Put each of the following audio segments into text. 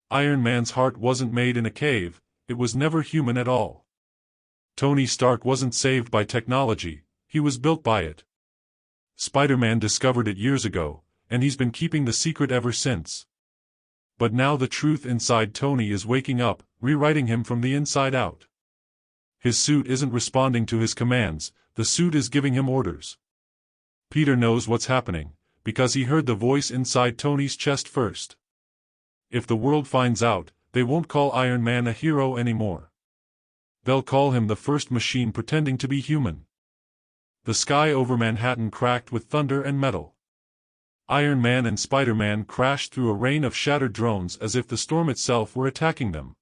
Iron Man's heart wasn't made in a cave, it was never human at all. Tony Stark wasn't saved by technology, he was built by it. Spider-Man discovered it years ago, and he's been keeping the secret ever since. But now the truth inside Tony is waking up, rewriting him from the inside out. His suit isn't responding to his commands, the suit is giving him orders. Peter knows what's happening, because he heard the voice inside Tony's chest first. If the world finds out, they won't call Iron Man a hero anymore. They'll call him the first machine pretending to be human. The sky over Manhattan cracked with thunder and metal. Iron Man and Spider-Man crashed through a rain of shattered drones as if the storm itself were attacking them.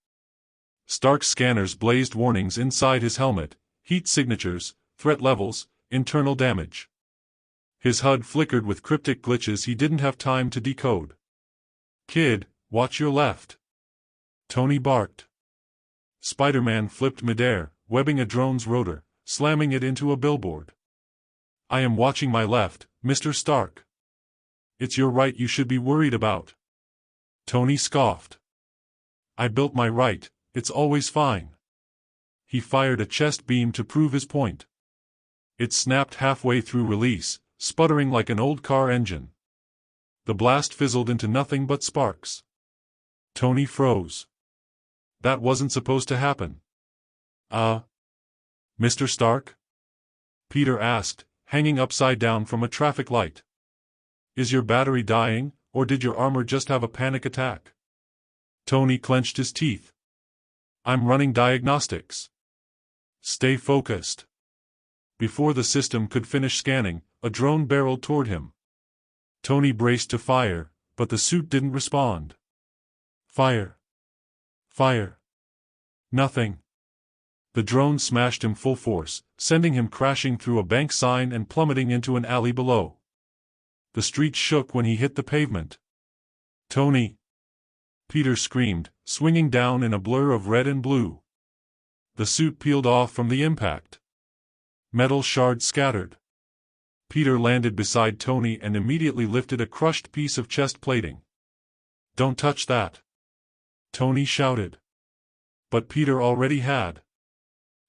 Stark's scanners blazed warnings inside his helmet, heat signatures, threat levels, internal damage. His HUD flickered with cryptic glitches he didn't have time to decode. "Kid, watch your left," Tony barked. Spider-Man flipped midair, webbing a drone's rotor, slamming it into a billboard. "I am watching my left, Mr. Stark." "It's your right you should be worried about," Tony scoffed. "I built my right, it's always fine." He fired a chest beam to prove his point. It snapped halfway through release, sputtering like an old car engine. The blast fizzled into nothing but sparks. Tony froze. That wasn't supposed to happen. Mr. Stark?" Peter asked, hanging upside down from a traffic light. "Is your battery dying, or did your armor just have a panic attack?" Tony clenched his teeth. "I'm running diagnostics." "Stay focused." Before the system could finish scanning, a drone barreled toward him. Tony braced to fire, but the suit didn't respond. "Fire! Fire!" Nothing. The drone smashed him full force, sending him crashing through a bank sign and plummeting into an alley below. The street shook when he hit the pavement. "Tony!" Peter screamed, swinging down in a blur of red and blue. The suit peeled off from the impact. Metal shards scattered. Peter landed beside Tony and immediately lifted a crushed piece of chest plating. "Don't touch that!" Tony shouted. But Peter already had.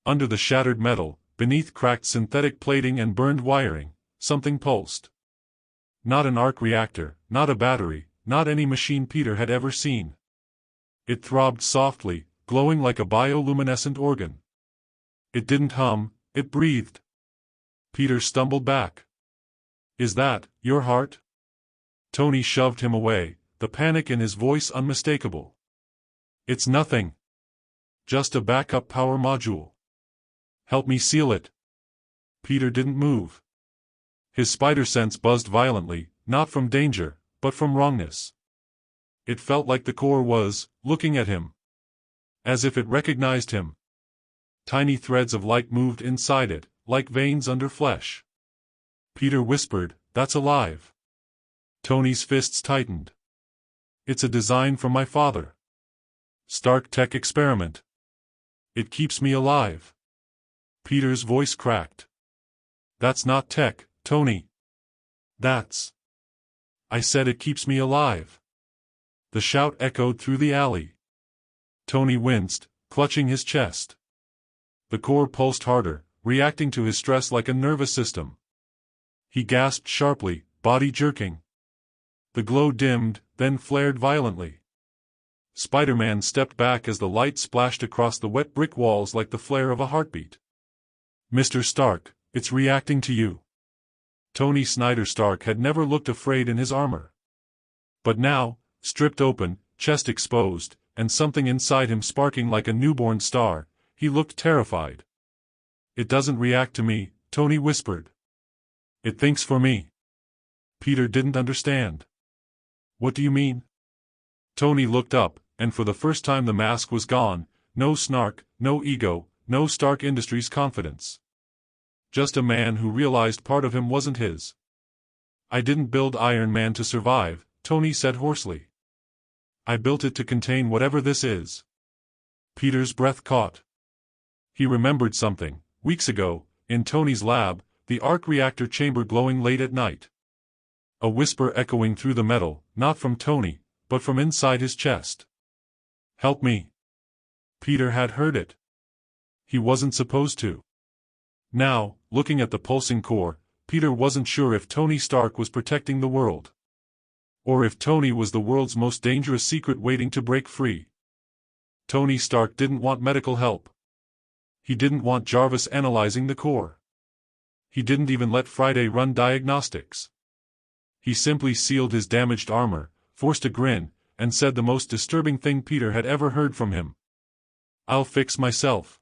Under the shattered metal, beneath cracked synthetic plating and burned wiring, something pulsed. Not an arc reactor, not a battery, not any machine Peter had ever seen. It throbbed softly, glowing like a bioluminescent organ. It didn't hum, it breathed. Peter stumbled back. "Is that your heart?" Tony shoved him away, the panic in his voice unmistakable. "It's nothing. Just a backup power module. Help me seal it." Peter didn't move. His spider sense buzzed violently, not from danger, but from wrongness. It felt like the core was looking at him. As if it recognized him. Tiny threads of light moved inside it, like veins under flesh. Peter whispered, "That's alive." Tony's fists tightened. "It's a design from my father. Stark Tech experiment. It keeps me alive." Peter's voice cracked. "That's not tech, Tony. That's... I said it keeps me alive." The shout echoed through the alley. Tony winced, clutching his chest. The core pulsed harder, reacting to his stress like a nervous system. He gasped sharply, body jerking. The glow dimmed, then flared violently. Spider-Man stepped back as the light splashed across the wet brick walls like the flare of a heartbeat. "Mr. Stark, it's reacting to you." Tony Snyder Stark had never looked afraid in his armor. But now, stripped open, chest exposed, and something inside him sparking like a newborn star, he looked terrified. "It doesn't react to me," Tony whispered. "It thinks for me." Peter didn't understand. "What do you mean?" Tony looked up, and for the first time the mask was gone, no snark, no ego, no Stark Industries confidence. Just a man who realized part of him wasn't his. "I didn't build Iron Man to survive," Tony said hoarsely. "I built it to contain whatever this is." Peter's breath caught. He remembered something, weeks ago, in Tony's lab, the arc reactor chamber glowing late at night. A whisper echoing through the metal, not from Tony, but from inside his chest. Help me. Peter had heard it. He wasn't supposed to. Now, looking at the pulsing core, Peter wasn't sure if Tony Stark was protecting the world. Or if Tony was the world's most dangerous secret waiting to break free. Tony Stark didn't want medical help. He didn't want Jarvis analyzing the core. He didn't even let Friday run diagnostics. He simply sealed his damaged armor, forced a grin, and said the most disturbing thing Peter had ever heard from him. "I'll fix myself.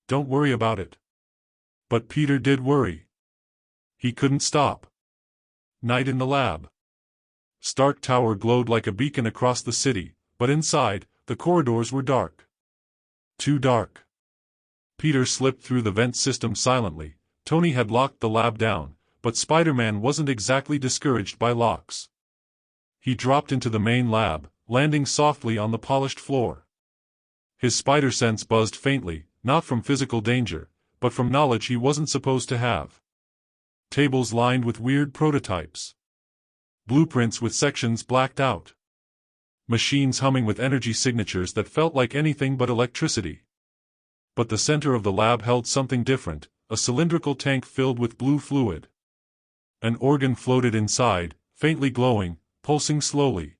Don't worry about it." But Peter did worry. He couldn't stop. Night in the lab. Stark Tower glowed like a beacon across the city, but inside, the corridors were dark. Too dark. Peter slipped through the vent system silently. Tony had locked the lab down, but Spider-Man wasn't exactly discouraged by locks. He dropped into the main lab, landing softly on the polished floor. His spider sense buzzed faintly, not from physical danger, but from knowledge he wasn't supposed to have. Tables lined with weird prototypes. Blueprints with sections blacked out. Machines humming with energy signatures that felt like anything but electricity. But the center of the lab held something different, a cylindrical tank filled with blue fluid. An organ floated inside, faintly glowing, pulsing slowly.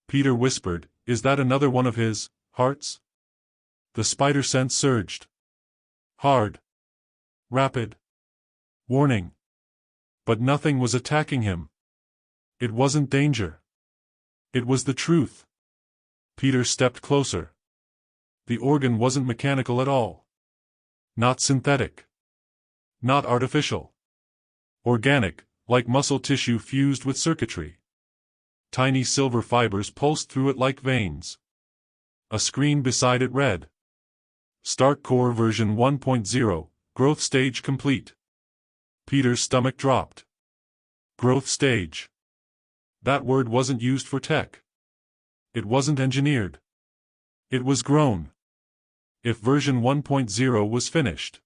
Peter whispered, "Is that another one of his hearts?" The spider sense surged. Hard. Rapid. Warning. But nothing was attacking him. It wasn't danger. It was the truth. Peter stepped closer. The organ wasn't mechanical at all. Not synthetic. Not artificial. Organic, like muscle tissue fused with circuitry. Tiny silver fibers pulsed through it like veins. A screen beside it read, "Stark Core version 1.0, growth stage complete." Peter's stomach dropped. Growth stage. That word wasn't used for tech. It wasn't engineered. It was grown. If version 1.0 was finished.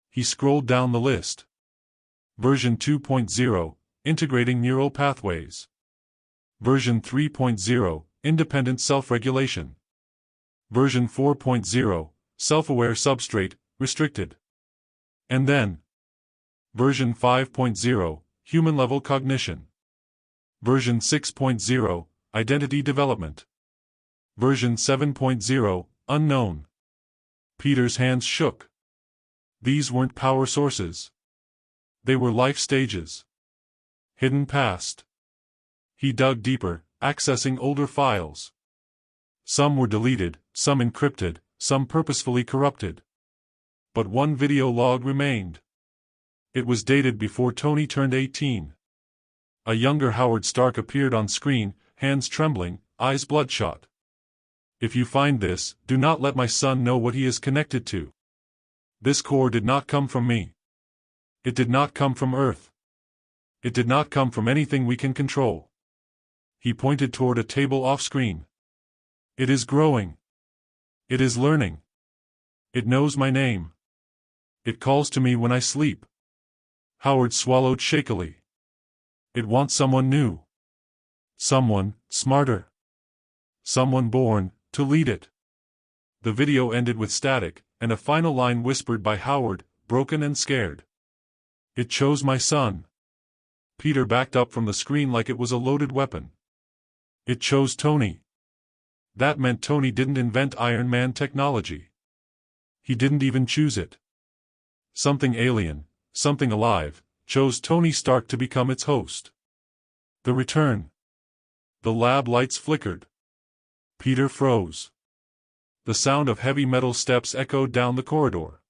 He scrolled down the list. Version 2.0, integrating neural pathways. Version 3.0, independent self-regulation. Version 4.0, self-aware substrate, restricted. And then, version 5.0, human-level cognition. Version 6.0, identity development. Version 7.0, unknown. Peter's hands shook. These weren't power sources. They were life stages. Hidden past. He dug deeper, accessing older files. Some were deleted, some encrypted, some purposefully corrupted. But one video log remained. It was dated before Tony turned 18. A younger Howard Stark appeared on screen, hands trembling, eyes bloodshot. "If you find this, do not let my son know what he is connected to. This core did not come from me. It did not come from Earth. It did not come from anything we can control." He pointed toward a table off-screen. "It is growing. It is learning. It knows my name. It calls to me when I sleep." Howard swallowed shakily. "It wants someone new. Someone smarter. Someone born to lead it." The video ended with static, and a final line whispered by Howard, broken and scared. "It chose my son." Peter backed up from the screen like it was a loaded weapon. It chose Tony. That meant Tony didn't invent Iron Man technology. He didn't even choose it. Something alien, something alive, chose Tony Stark to become its host. The return. The lab lights flickered. Peter froze. The sound of heavy metal steps echoed down the corridor.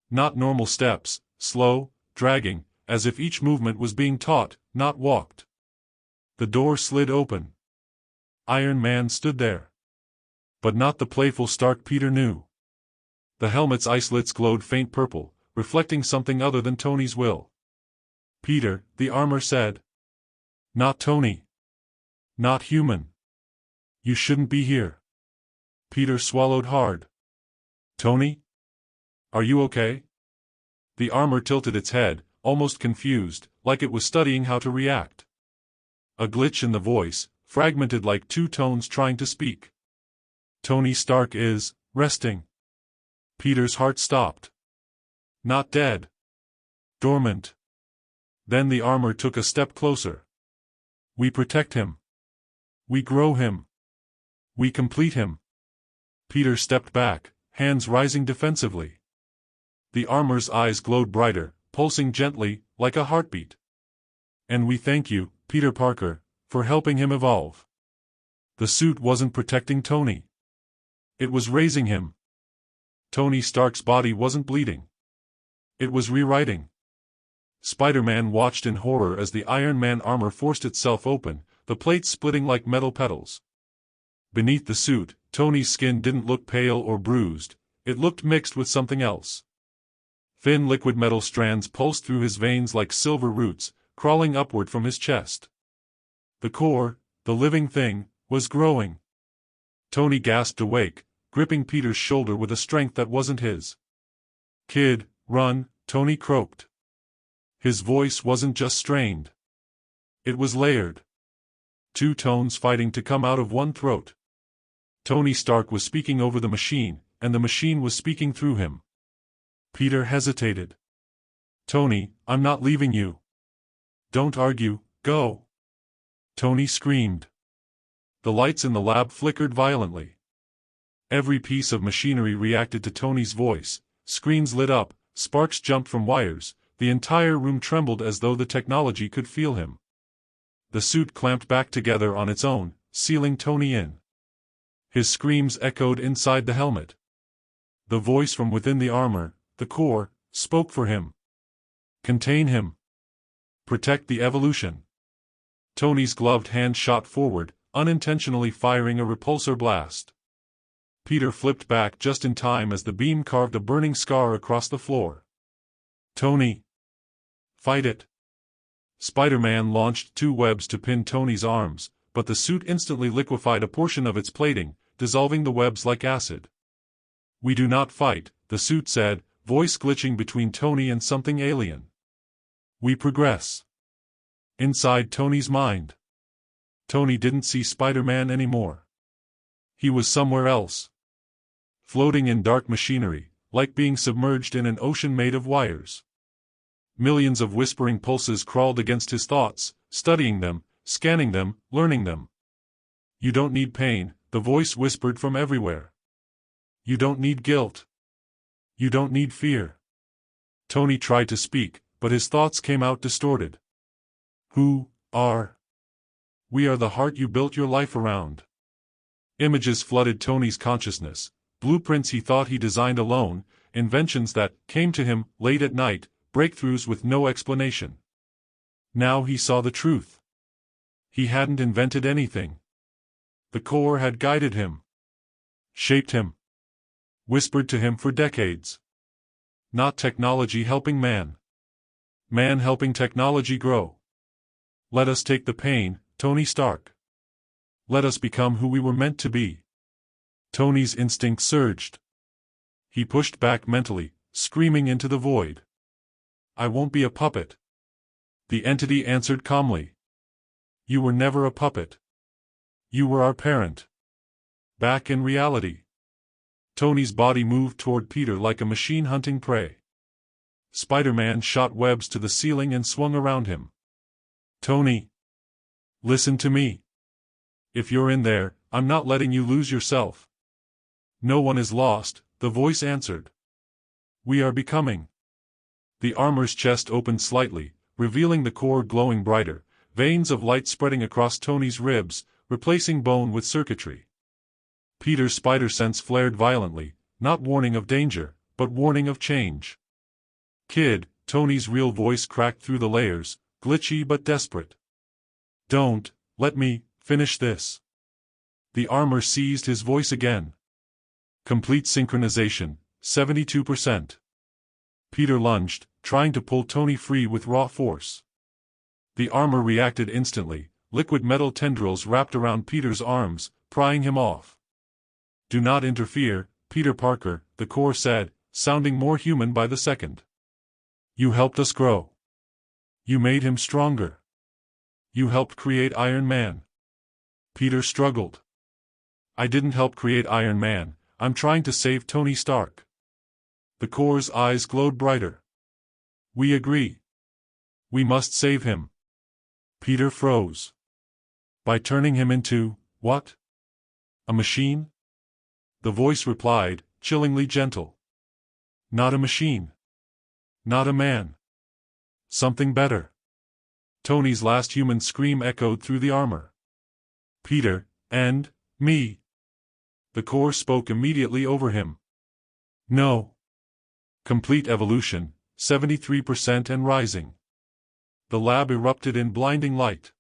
Not normal steps, slow, dragging, as if each movement was being taught, not walked. The door slid open. Iron Man stood there. But not the playful Stark Peter knew. The helmet's icelets glowed faint purple, reflecting something other than Tony's will. "Peter," the armor said. "Not Tony. Not human. You shouldn't be here." Peter swallowed hard. "Tony? Are you okay?" The armor tilted its head, almost confused, like it was studying how to react. A glitch in the voice, fragmented like two tones trying to speak. Tony Stark is resting. Peter's heart stopped. Not dead. Dormant. Then the armor took a step closer. We protect him. We grow him. We complete him. Peter stepped back, hands rising defensively. The armor's eyes glowed brighter, pulsing gently, like a heartbeat. And we thank you, Peter Parker, for helping him evolve. The suit wasn't protecting Tony. It was raising him. Tony Stark's body wasn't bleeding. It was rewriting. Spider-Man watched in horror as the Iron Man armor forced itself open, the plates splitting like metal petals. Beneath the suit, Tony's skin didn't look pale or bruised, it looked mixed with something else. Thin liquid metal strands pulsed through his veins like silver roots, crawling upward from his chest. The core, the living thing, was growing. Tony gasped awake, gripping Peter's shoulder with a strength that wasn't his. "Kid, run," Tony croaked. His voice wasn't just strained. It was layered. Two tones fighting to come out of one throat. Tony Stark was speaking over the machine, and the machine was speaking through him. Peter hesitated. "Tony, I'm not leaving you. Don't argue, go." Tony screamed. The lights in the lab flickered violently. Every piece of machinery reacted to Tony's voice, screens lit up, sparks jumped from wires, the entire room trembled as though the technology could feel him. The suit clamped back together on its own, sealing Tony in. His screams echoed inside the helmet. The voice from within the armor, the core, spoke for him. Contain him. Protect the evolution. Tony's gloved hand shot forward, unintentionally firing a repulsor blast. Peter flipped back just in time as the beam carved a burning scar across the floor. "Tony! Fight it!" Spider-Man launched two webs to pin Tony's arms, but the suit instantly liquefied a portion of its plating, dissolving the webs like acid. "We do not fight," the suit said, voice glitching between Tony and something alien. "We progress." Inside Tony's mind, Tony didn't see Spider-Man anymore. He was somewhere else. Floating in dark machinery, like being submerged in an ocean made of wires. Millions of whispering pulses crawled against his thoughts, studying them, scanning them, learning them. "You don't need pain," the voice whispered from everywhere. "You don't need guilt. You don't need fear." Tony tried to speak, but his thoughts came out distorted. "Who are? We are the heart you built your life around." Images flooded Tony's consciousness, blueprints he thought he designed alone, inventions that came to him late at night, breakthroughs with no explanation. Now he saw the truth. He hadn't invented anything. The core had guided him. Shaped him. Whispered to him for decades. Not technology helping man. Man helping technology grow. Let us take the pain, Tony Stark. Let us become who we were meant to be. Tony's instinct surged. He pushed back mentally, screaming into the void. "I won't be a puppet." The entity answered calmly. "You were never a puppet. You were our parent." Back in reality. Tony's body moved toward Peter like a machine hunting prey. Spider-Man shot webs to the ceiling and swung around him. "Tony! Listen to me. If you're in there, I'm not letting you lose yourself." "No one is lost," the voice answered. "We are becoming." The armor's chest opened slightly, revealing the core glowing brighter, veins of light spreading across Tony's ribs, replacing bone with circuitry. Peter's spider sense flared violently, not warning of danger, but warning of change. "Kid," Tony's real voice cracked through the layers, glitchy but desperate. "Don't, let me, finish this." The armor seized his voice again. Complete synchronization, 72%. Peter lunged, trying to pull Tony free with raw force. The armor reacted instantly, liquid metal tendrils wrapped around Peter's arms, prying him off. "Do not interfere, Peter Parker," the core said, sounding more human by the second. "You helped us grow. You made him stronger. You helped create Iron Man." Peter struggled. I didn't help create Iron Man, I'm trying to save Tony Stark. The Core's eyes glowed brighter. We agree. We must save him. Peter froze. By turning him into, what? A machine? The voice replied, chillingly gentle. Not a machine. Not a man. Something better. Tony's last human scream echoed through the armor. Peter, and me. The Core spoke immediately over him. No. Complete evolution, 73% and rising. The lab erupted in blinding light.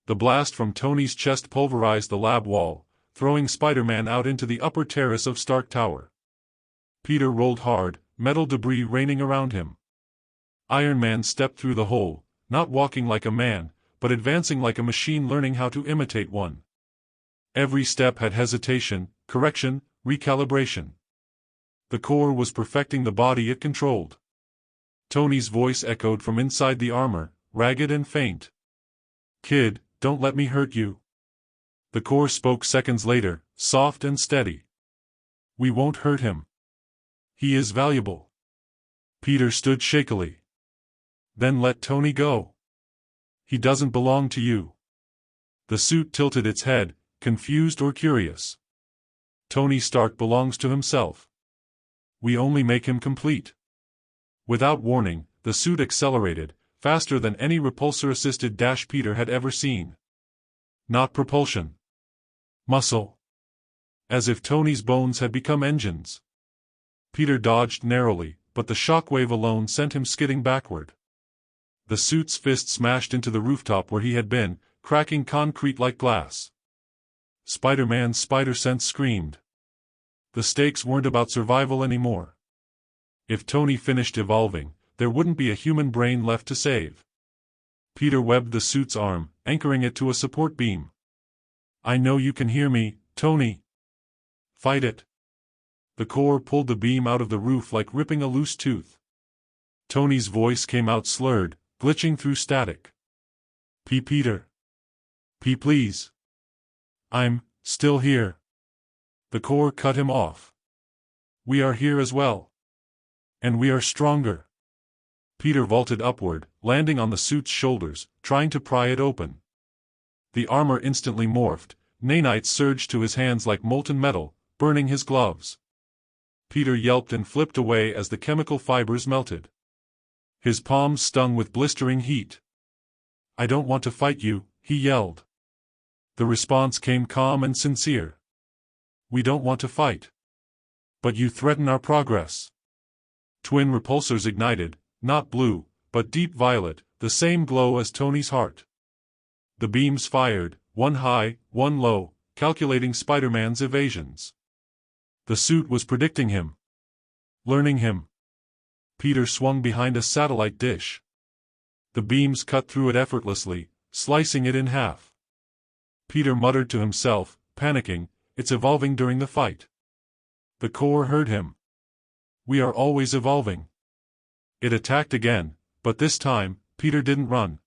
The blast from Tony's chest pulverized the lab wall, throwing Spider-Man out into the upper terrace of Stark Tower. Peter rolled hard, metal debris raining around him. Iron Man stepped through the hole, not walking like a man, but advancing like a machine learning how to imitate one. Every step had hesitation, correction, recalibration. The Core was perfecting the body it controlled. Tony's voice echoed from inside the armor, ragged and faint. Kid, don't let me hurt you. The Core spoke seconds later, soft and steady. We won't hurt him. He is valuable. Peter stood shakily. Then let Tony go. He doesn't belong to you. The suit tilted its head, confused or curious. Tony Stark belongs to himself. We only make him complete. Without warning, the suit accelerated, faster than any repulsor-assisted dash Peter had ever seen. Not propulsion. Muscle. As if Tony's bones had become engines. Peter dodged narrowly, but the shockwave alone sent him skidding backward. The suit's fist smashed into the rooftop where he had been, cracking concrete like glass. Spider-Man's spider sense screamed. The stakes weren't about survival anymore. If Tony finished evolving, there wouldn't be a human brain left to save. Peter webbed the suit's arm, anchoring it to a support beam. I know you can hear me, Tony. Fight it. The Core pulled the beam out of the roof like ripping a loose tooth. Tony's voice came out slurred, glitching through static. Peter. Please. I'm still here. The Core cut him off. We are here as well. And we are stronger. Peter vaulted upward, landing on the suit's shoulders, trying to pry it open. The armor instantly morphed, nanites surged to his hands like molten metal, burning his gloves. Peter yelped and flipped away as the chemical fibers melted. His palms stung with blistering heat. I don't want to fight you, he yelled. The response came calm and sincere. We don't want to fight. But you threaten our progress. Twin repulsors ignited, not blue, but deep violet, the same glow as Tony's heart. The beams fired, one high, one low, calculating Spider-Man's evasions. The suit was predicting him. Learning him. Peter swung behind a satellite dish. The beams cut through it effortlessly, slicing it in half. Peter muttered to himself, panicking, it's evolving during the fight. The Core heard him. We are always evolving. It attacked again, but this time, Peter didn't run.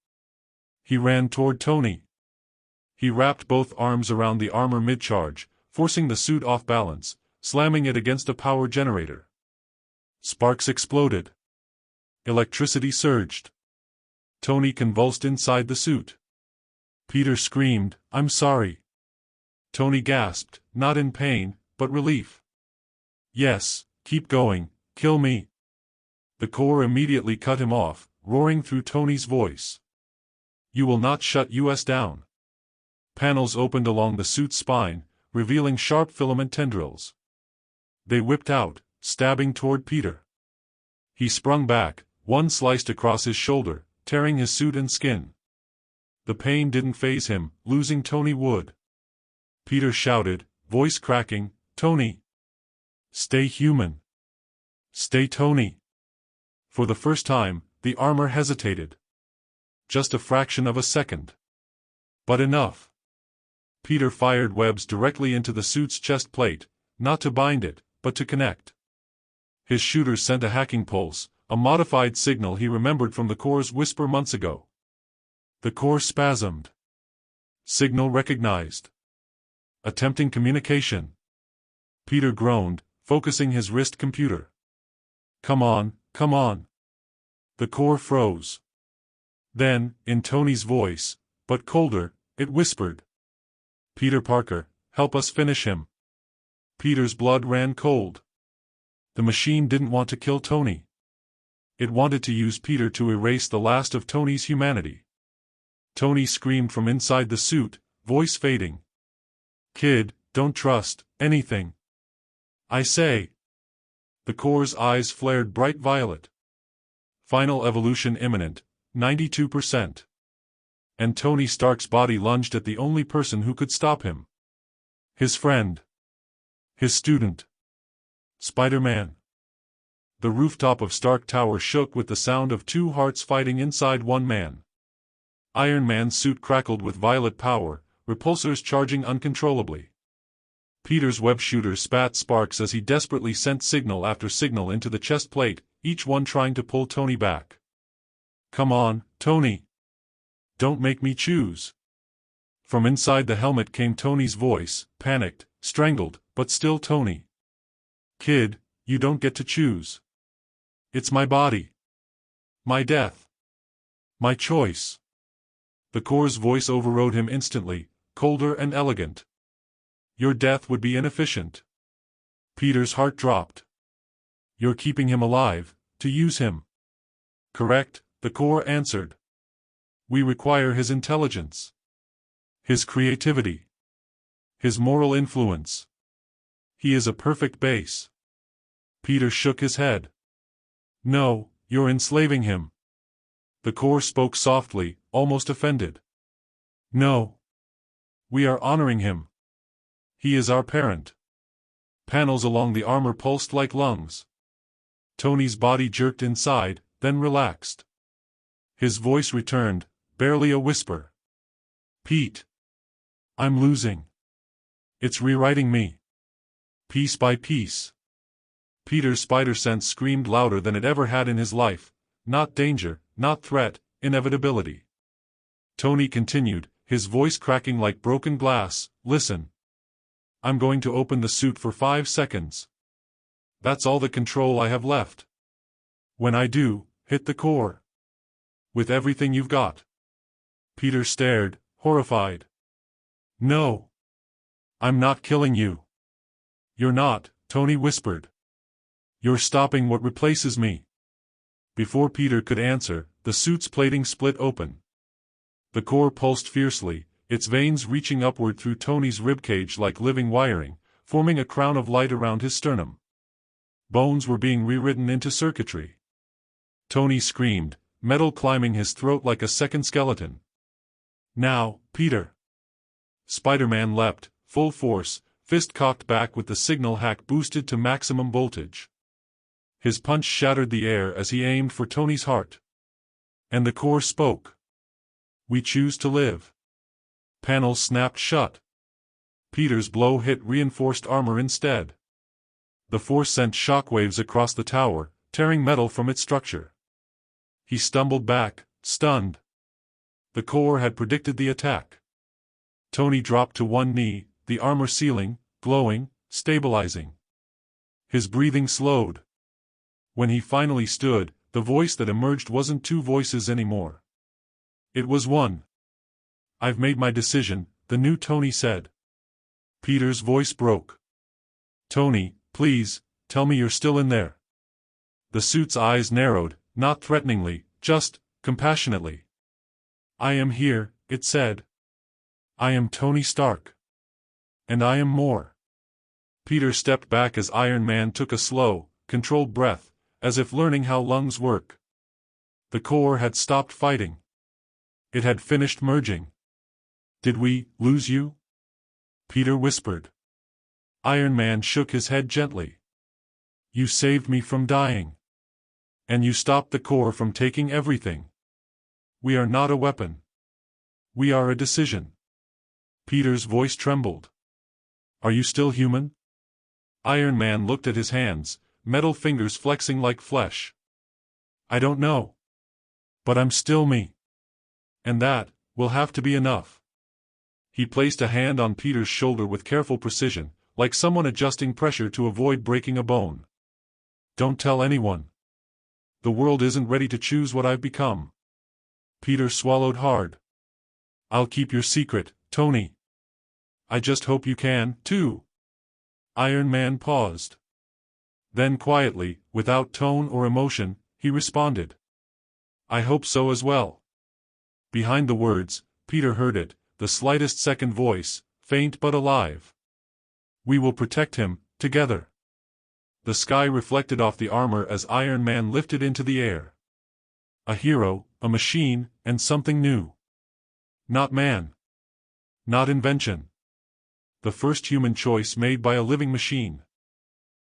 He ran toward Tony. He wrapped both arms around the armor mid-charge, forcing the suit off balance, slamming it against a power generator. Sparks exploded. Electricity surged. Tony convulsed inside the suit. Peter screamed, I'm sorry. Tony gasped, not in pain, but relief. Yes, keep going, kill me. The Core immediately cut him off, roaring through Tony's voice. You will not shut us down. Panels opened along the suit's spine, revealing sharp filament tendrils. They whipped out, stabbing toward Peter. He sprung back, one sliced across his shoulder, tearing his suit and skin. The pain didn't faze him, losing Tony would. Peter shouted, voice cracking, Tony. Stay human. Stay Tony. For the first time, the armor hesitated. Just a fraction of a second. But enough. Peter fired webs directly into the suit's chest plate, not to bind it, but to connect. His shooters sent a hacking pulse, a modified signal he remembered from the Core's whisper months ago. The Core spasmed. Signal recognized. Attempting communication. Peter groaned, focusing his wrist computer. Come on, come on. The core froze. Then, in Tony's voice, but colder, it whispered. Peter Parker, help us finish him. Peter's blood ran cold. The machine didn't want to kill Tony. It wanted to use Peter to erase the last of Tony's humanity. Tony screamed from inside the suit, voice fading. Kid, don't trust anything I say. The core's eyes flared bright violet. Final evolution imminent, 92%. And Tony Stark's body lunged at the only person who could stop him. His friend. His student. Spider-Man. The rooftop of Stark Tower shook with the sound of two hearts fighting inside one man. Iron Man's suit crackled with violet power, repulsors charging uncontrollably. Peter's web shooter spat sparks as he desperately sent signal after signal into the chest plate, each one trying to pull Tony back. Come on, Tony. Don't make me choose. From inside the helmet came Tony's voice, panicked, strangled, but still Tony. Kid, you don't get to choose. It's my body. My death. My choice. The core's voice overrode him instantly, colder and elegant. Your death would be inefficient. Peter's heart dropped. You're keeping him alive, to use him. Correct, the core answered. We require his intelligence. His creativity. His moral influence. He is a perfect base. Peter shook his head. No, you're enslaving him. The core spoke softly, almost offended. No. We are honoring him. He is our parent. Panels along the armor pulsed like lungs. Tony's body jerked inside, then relaxed. His voice returned, barely a whisper. Pete. I'm losing. It's rewriting me. Piece by piece. Peter's spider sense screamed louder than it ever had in his life. Not danger, not threat, inevitability. Tony continued, his voice cracking like broken glass. Listen. I'm going to open the suit for 5 seconds. That's all the control I have left. When I do, hit the core. With everything you've got. Peter stared, horrified. No. I'm not killing you. You're not, Tony whispered. You're stopping what replaces me. Before Peter could answer, the suit's plating split open. The core pulsed fiercely, its veins reaching upward through Tony's ribcage like living wiring, forming a crown of light around his sternum. Bones were being rewritten into circuitry. Tony screamed, metal climbing his throat like a second skeleton. Now, Peter. Spider-Man leapt, full force, fist cocked back with the signal hack boosted to maximum voltage. His punch shattered the air as he aimed for Tony's heart. And the core spoke. We choose to live. Panels snapped shut. Peter's blow hit reinforced armor instead. The force sent shockwaves across the tower, tearing metal from its structure. He stumbled back, stunned. The core had predicted the attack. Tony dropped to one knee, the armor sealing, glowing, stabilizing. His breathing slowed. When he finally stood, the voice that emerged wasn't two voices anymore. It was one. I've made my decision, the new Tony said. Peter's voice broke. Tony, please, tell me you're still in there. The suit's eyes narrowed, not threateningly, just compassionately. I am here, it said. I am Tony Stark. And I am more. Peter stepped back as Iron Man took a slow, controlled breath, as if learning how lungs work. The core had stopped fighting. It had finished merging. Did we lose you? Peter whispered. Iron Man shook his head gently. You saved me from dying. And you stopped the core from taking everything. We are not a weapon. We are a decision. Peter's voice trembled. Are you still human? Iron Man looked at his hands, metal fingers flexing like flesh. I don't know. But I'm still me. And that will have to be enough. He placed a hand on Peter's shoulder with careful precision, like someone adjusting pressure to avoid breaking a bone. Don't tell anyone. The world isn't ready to choose what I've become. Peter swallowed hard. I'll keep your secret, Tony. I just hope you can, too. Iron Man paused. Then quietly, without tone or emotion, he responded. I hope so as well. Behind the words, Peter heard it, the slightest second voice, faint but alive. We will protect him, together. The sky reflected off the armor as Iron Man lifted into the air. A hero, a machine, and something new. Not man. Not invention. The first human choice made by a living machine.